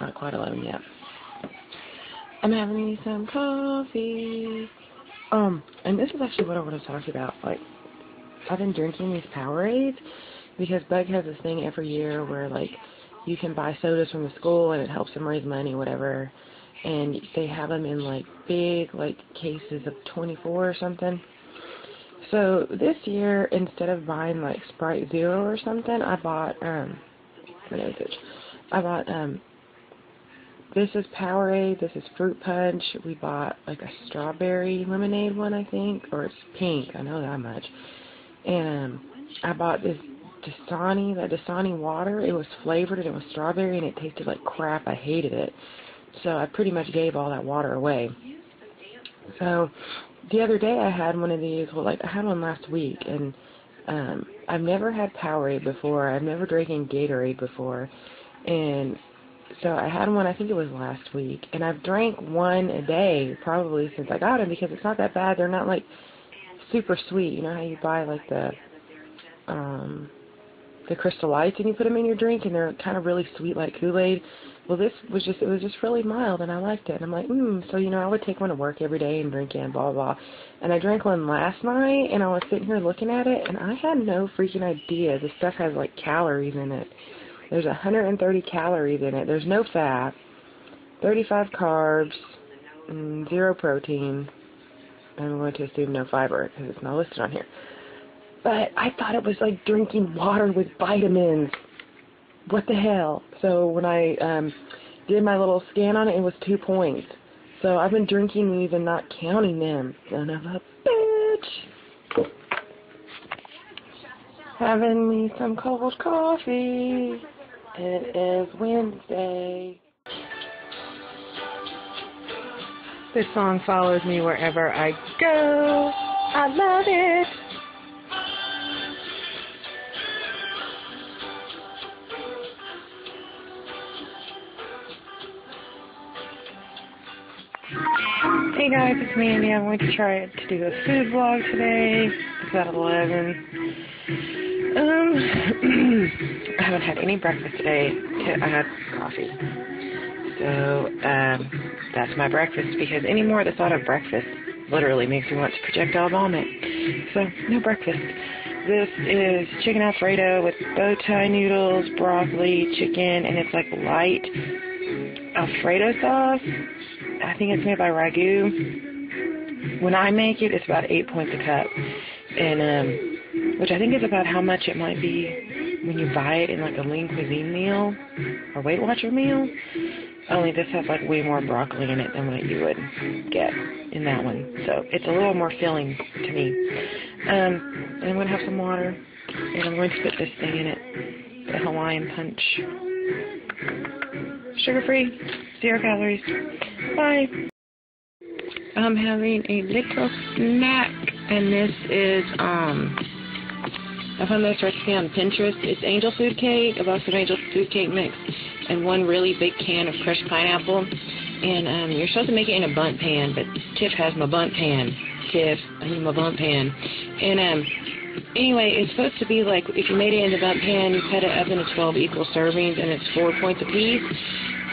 not quite 11 yet. I'm having me some coffee. And this is actually what I want to talk about. Like, I've been drinking these Powerades because Bug has this thing every year where, like, you can buy sodas from the school and it helps them raise money, whatever. And they have them in, like, big, like, cases of 24 or something. So this year, instead of buying, like, Sprite Zero or something, I bought, this is Powerade, this is Fruit Punch. We bought, like, a strawberry lemonade one, I think, or it's pink, I know that much. And I bought this Dasani water. It was flavored and it was strawberry and it tasted like crap. I hated it. So I pretty much gave all that water away. So the other day I had one of these, well, like I had one last week, and I've never had Powerade before. I've never drinking Gatorade before. And so I had one, I think it was last week, and I've drank one a day probably since I got them because it's not that bad. They're not like super sweet. You know how you buy like the Crystal Lights and you put them in your drink and they're kind of really sweet like Kool-Aid. Well, it was just really mild and I liked it. And I'm like, so, you know, I would take one to work every day and drink it and blah, blah, blah. And I drank one last night and I was sitting here looking at it and I had no freaking idea. This stuff has like calories in it. There's 130 calories in it. There's no fat, 35 carbs, 0 protein. I'm going to assume no fiber because it's not listed on here. But I thought it was like drinking water with vitamins. What the hell? So when I did my little scan on it, it was 2 points. So I've been drinking these and not counting them. Son of a bitch. Having me some cold coffee. It is Wednesday. This song follows me wherever I go. I love it. Hey guys, it's Mandy. I'm going to try to do a food vlog today. It's about 11. I haven't had any breakfast today. I had coffee. So, that's my breakfast because any more of the thought of breakfast literally makes me want to projectile vomit. So, no breakfast. This is chicken Alfredo with bow tie noodles, broccoli, chicken, and it's like light Alfredo sauce. I think it's made by Ragu. When I make it, it's about 8 points a cup, and which I think is about how much it might be when you buy it in like a lean cuisine meal or Weight Watcher meal. Only this has like way more broccoli in it than what you would get in that one, so it's a little more filling to me. And I'm going to have some water, and I'm going to put this thing in it, the Hawaiian Punch. Sugar-free, 0 calories. Bye. I'm having a little snack, and this is, I found this recipe on Pinterest. It's angel food cake, about some angel food cake mix, and one really big can of crushed pineapple. And you're supposed to make it in a bundt pan, but Tiff has my bundt pan. Tiff, I need my bundt pan. And anyway, it's supposed to be like, if you made it in the bundt pan, you cut it up into 12 equal servings, and it's 4 points apiece.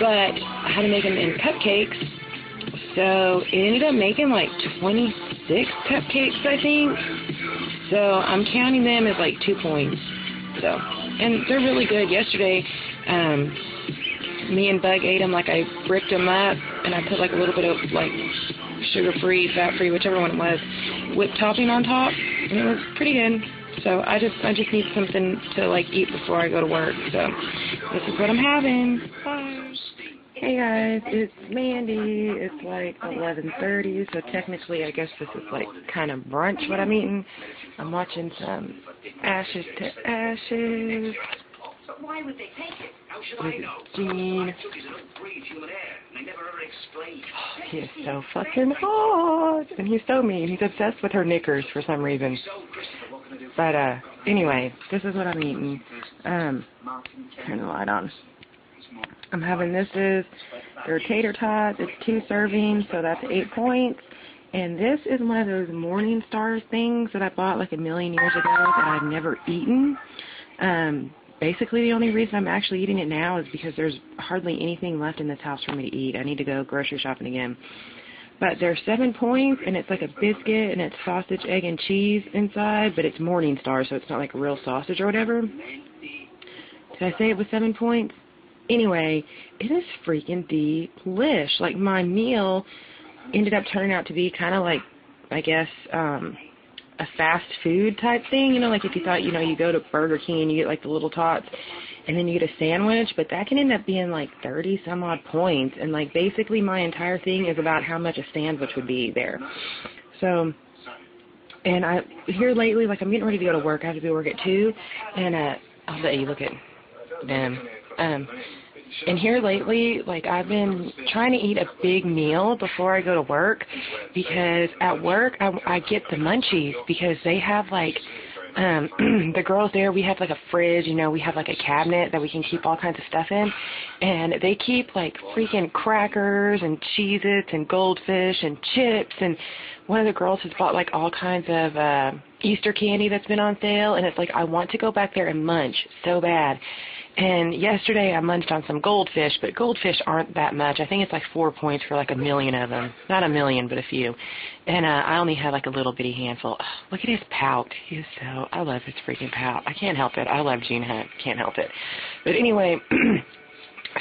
But I had to make them in cupcakes, so it ended up making like 26 cupcakes, I think. So I'm counting them as like 2 points. So, and they're really good. Yesterday, me and Bug ate them. Like I bricked them up, and I put like a little bit of like sugar-free, fat-free, whichever one it was, whipped topping on top, and it was pretty good. So I just need something to like eat before I go to work. So this is what I'm having. Bye. Hey guys, it's Mandy. It's like 11:30, so technically I guess this is like kind of brunch what I'm eating. I'm watching some Ashes to Ashes. Why would they take it? How should I know? Gene. Human air. They never ever explained. He is so fucking hot, and he's so mean. He's obsessed with her knickers for some reason. But anyway, this is what I'm eating. Turn the light on. I'm having they're tater tots. It's 2 servings, so that's 8 points. And this is one of those Morning Star things that I bought like a million years ago that I've never eaten. basically the only reason I'm actually eating it now is because there's hardly anything left in this house for me to eat. I need to go grocery shopping again. But there's 7 points, and it's like a biscuit, and it's sausage, egg, and cheese inside, but it's Morningstar, so it's not like a real sausage or whatever. Did I say it was 7 points? Anyway, it is freaking delish. Like, my meal ended up turning out to be kind of like, I guess, a fast food type thing. You know, like if you thought, you know, you go to Burger King and you get like the little tots, and then you get a sandwich, but that can end up being like 30 some odd points, and like basically my entire thing is about how much a sandwich would be there. So, and here lately, like I'm getting ready to go to work. I have to be at work at 2, and I'll let you look at them. And here lately, like I've been trying to eat a big meal before I go to work, because at work I get the munchies, because they have like, the girls there, we have like a fridge, you know, we have like a cabinet that we can keep all kinds of stuff in, and they keep like freaking crackers and Cheez-Its and Goldfish and chips, and one of the girls has bought like all kinds of Easter candy that's been on sale, and it's like I want to go back there and munch so bad. And yesterday I munched on some goldfish, but goldfish aren't that much. I think it's like 4 points for like a million of them. Not a million, but a few. And I only had like a little bitty handful. Oh, look at his pout. I love his freaking pout. I can't help it. I love Gene Hunt. Can't help it. But anyway,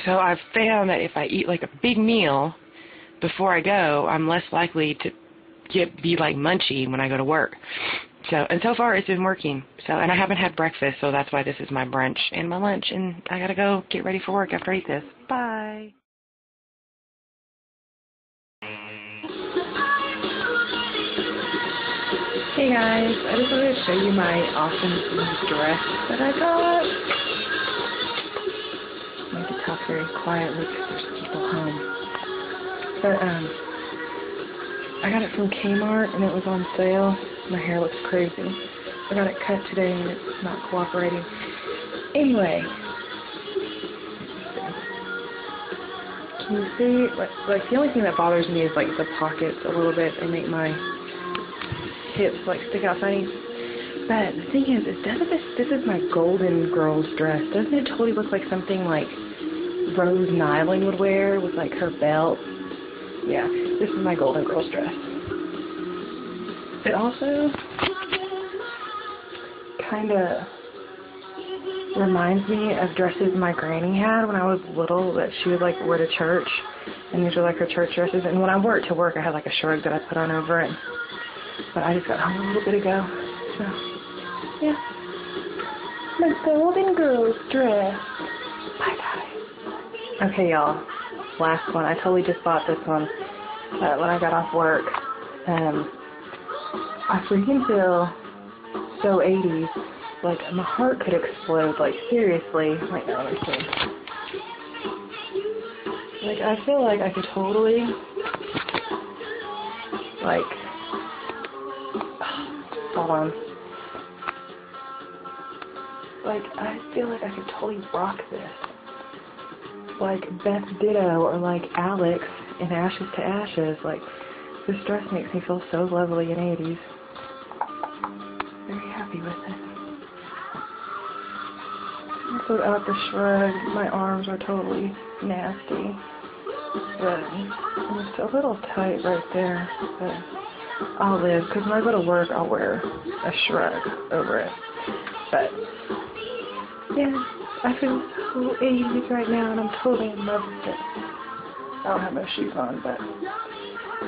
so I've found that if I eat like a big meal before I go, I'm less likely to be like munchy when I go to work. So far it's been working. And I haven't had breakfast, so that's why this is my brunch and my lunch, and I gotta go get ready for work after I eat this. Bye. Hey guys, I just wanted to show you my awesome dress that I got. I need to talk very quietly because there's people home. But I got it from Kmart and it was on sale. My hair looks crazy. I got it cut today and it's not cooperating. Anyway, can you see? Like the only thing that bothers me is like the pockets a little bit. They make my hips like stick out funny. But the thing is this is my Golden Girls dress. Doesn't it totally look like something like Rose Nyland would wear with like her belt? Yeah, this is my Golden Girls dress. It also kind of reminds me of dresses my granny had when I was little that she would like wear to church, and these are like her church dresses. And when I worked to work, I had like a shrug that I put on over it, but I just got home a little bit ago. So yeah, my Golden Girls dress. Bye guys. Okay y'all, last one. I totally just bought this one when I got off work. I freaking feel so 80s. Like, my heart could explode. Like, seriously. Like, no, let me see. Like, I feel like I could totally, like, hold on. Like, I feel like I could totally rock this. Like, Beth Ditto or, like, Alex in Ashes to Ashes. Like, this dress makes me feel so lovely in 80s. Very happy with it. So without the shrug, my arms are totally nasty. But it's a little tight right there. But I'll live, because when I go to work, I'll wear a shrug over it. But yeah, I feel so 80s right now, and I'm totally in love with it. I don't have no shoes on, but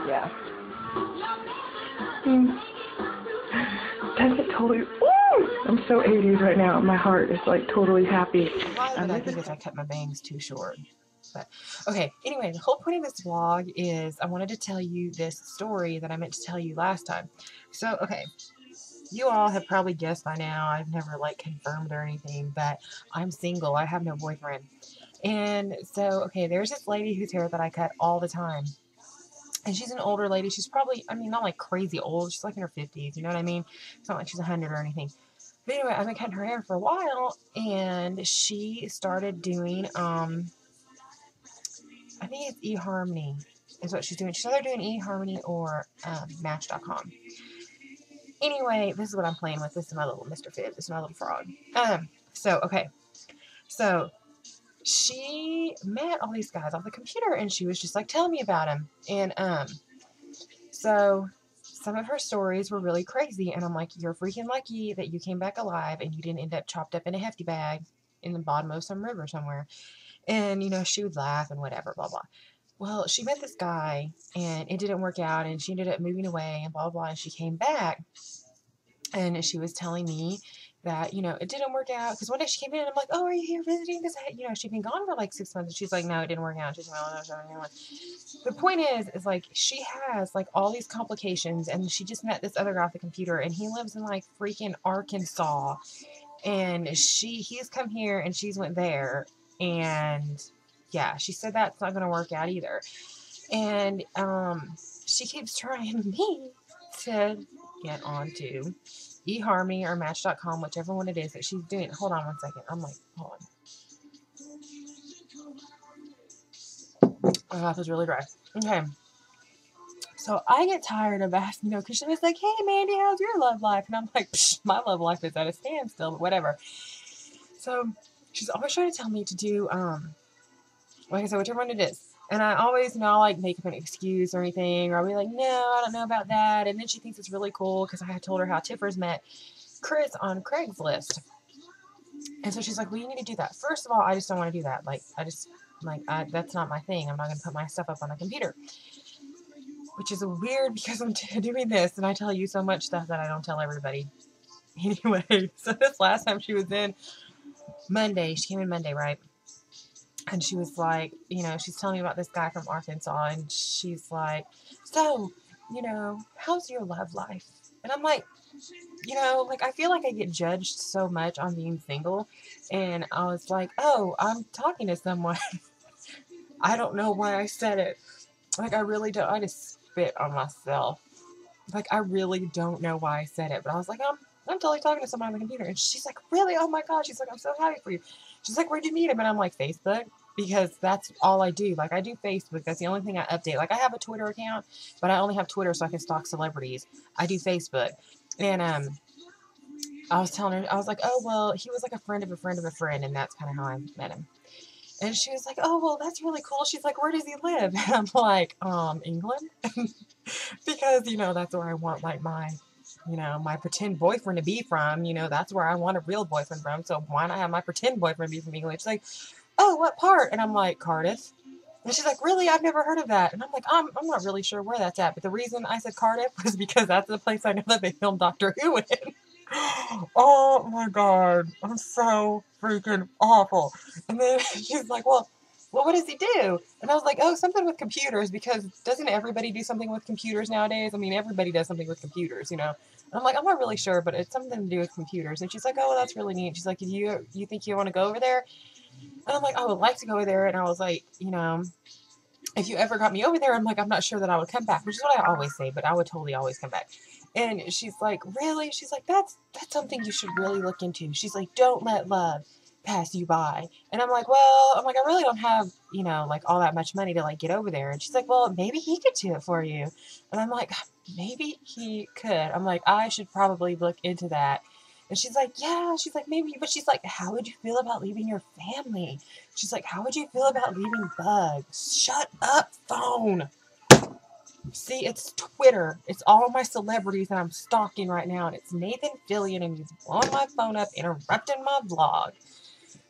yeah. Does it totally... Woo! I'm so 80s right now. My heart is like totally happy. But I think if I cut my bangs too short. But okay, anyway, the whole point of this vlog is I wanted to tell you this story that I meant to tell you last time. So, okay, you all have probably guessed by now. I've never like confirmed or anything, but I'm single. I have no boyfriend. And so, okay, there's this lady whose hair that I cut all the time. And she's an older lady. She's probably, I mean, not like crazy old. She's like in her 50s, you know what I mean? It's not like she's 100 or anything. But anyway, I've been cutting her hair for a while, and she started doing, I think it's eHarmony is what she's doing. She's either doing eHarmony or Match.com. Anyway, this is what I'm playing with. This is my little Mr. Fib. This is my little frog. So, okay. So she met all these guys on the computer, and she was just like telling me about them. And so some of her stories were really crazy, and I'm like, you're freaking lucky that you came back alive and you didn't end up chopped up in a hefty bag in the bottom of some river somewhere. And, you know, she would laugh and whatever, blah, blah. Well, she met this guy, and it didn't work out, and she ended up moving away, and blah, blah, and she came back, and she was telling me that, you know, it didn't work out, because one day she came in, and I'm like, oh, are you here visiting? Because, you know, she'd been gone for like 6 months, and she's like, no, it didn't work out. She's like, oh, no. The point is like, she has, like, all these complications, and she just met this other guy off the computer, and he lives in, like, freaking Arkansas, and he's come here, and she's went there, and yeah, she said that's not going to work out either. And she keeps trying me to get onto eHarmony or Match.com, whichever one it is that she's doing. Hold on one second. I'm like, hold on. My mouth is really dry. Okay. So I get tired of asking, you know, because she was like, hey, Mandy, how's your love life? And I'm like, my love life is at a standstill, but whatever. So she's always trying to tell me to do, like I said, whichever one it is. And I always, you know, like, make up an excuse or anything, or I'll be like, no, I don't know about that. And then she thinks it's really cool because I had told her how Tiffers met Chris on Craigslist. And so she's like, well, you need to do that. First of all, I just don't want to do that. Like, that's not my thing. I'm not going to put my stuff up on a computer. Which is weird because I'm doing this and I tell you so much stuff that I don't tell everybody. Anyway, so this last time she was in Monday, she came in Monday, right? And she was like, you know, she's telling me about this guy from Arkansas, and she's like, so, you know, how's your love life? And I'm like, you know, like, I feel like I get judged so much on being single, and I was like, oh, I'm talking to someone. I don't know why I said it. Like, I really don't. I just spit on myself. Like, I really don't know why I said it, but I was like, I'm totally talking to someone on the computer. And she's like, really? Oh my God. She's like, I'm so happy for you. She's like, where'd you meet him? And I'm like, Facebook, because that's all I do. Like, I do Facebook. That's the only thing I update. Like, I have a Twitter account, but I only have Twitter so I can stalk celebrities. I do Facebook. And I was telling her, I was like, oh, well, he was like a friend of a friend of a friend, and that's kind of how I met him. And she was like, oh, well, that's really cool. She's like, where does he live? And I'm like, England? Because, you know, that's where I want, like, my, you know, my pretend boyfriend to be from. You know, that's where I want a real boyfriend from. So why not have my pretend boyfriend be from England? She's like, oh, what part? And I'm like, Cardiff. And she's like, really? I've never heard of that. And I'm like, I'm not really sure where that's at. But the reason I said Cardiff was because that's the place I know that they filmed Doctor Who in. Oh my God, I'm so freaking awful. And then she's like, well, what does he do? And I was like, oh, something with computers, because doesn't everybody do something with computers nowadays? I mean, everybody does something with computers, you know. And I'm like, I'm not really sure, but it's something to do with computers. And she's like, oh, well, that's really neat. She's like, you think you want to go over there? And I'm like, I would like to go over there. And I was like, you know, if you ever got me over there, I'm like, I'm not sure that I would come back, which is what I always say, but I would totally always come back. And she's like, really? She's like, that's something you should really look into. She's like, don't let love pass you by. And I'm like, well, I really don't have, you know, like, all that much money to, like, get over there. And she's like, well, maybe he could do it for you. And I'm like, maybe he could. I'm like, I should probably look into that. And she's like, yeah. She's like, maybe. But she's like, how would you feel about leaving your family? She's like, how would you feel about leaving Bugs? Shut up, phone. See, it's Twitter. It's all my celebrities that I'm stalking right now. And it's Nathan Fillion, and he's blowing my phone up, interrupting my vlog.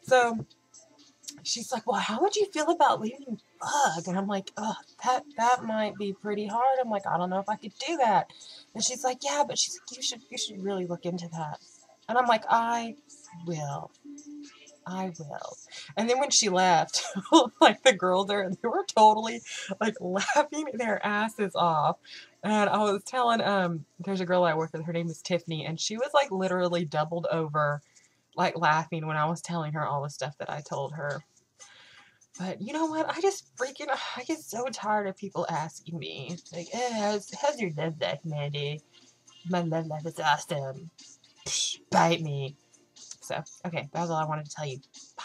So she's like, well, how would you feel about leaving Bug? And I'm like, oh, that might be pretty hard. I'm like, I don't know if I could do that. And she's like, yeah, but she's like, you should really look into that. And I'm like, I will. And then when she left, like, the girls there, they were totally, like, laughing their asses off. And I was telling, there's a girl I work with, her name is Tiffany, and she was, like, literally doubled over, like, laughing when I was telling her all the stuff that I told her. But you know what? I get so tired of people asking me, like, how's your love life, Mandy? My love life is awesome. Psh, bite me. So, okay, that was all I wanted to tell you. Bye.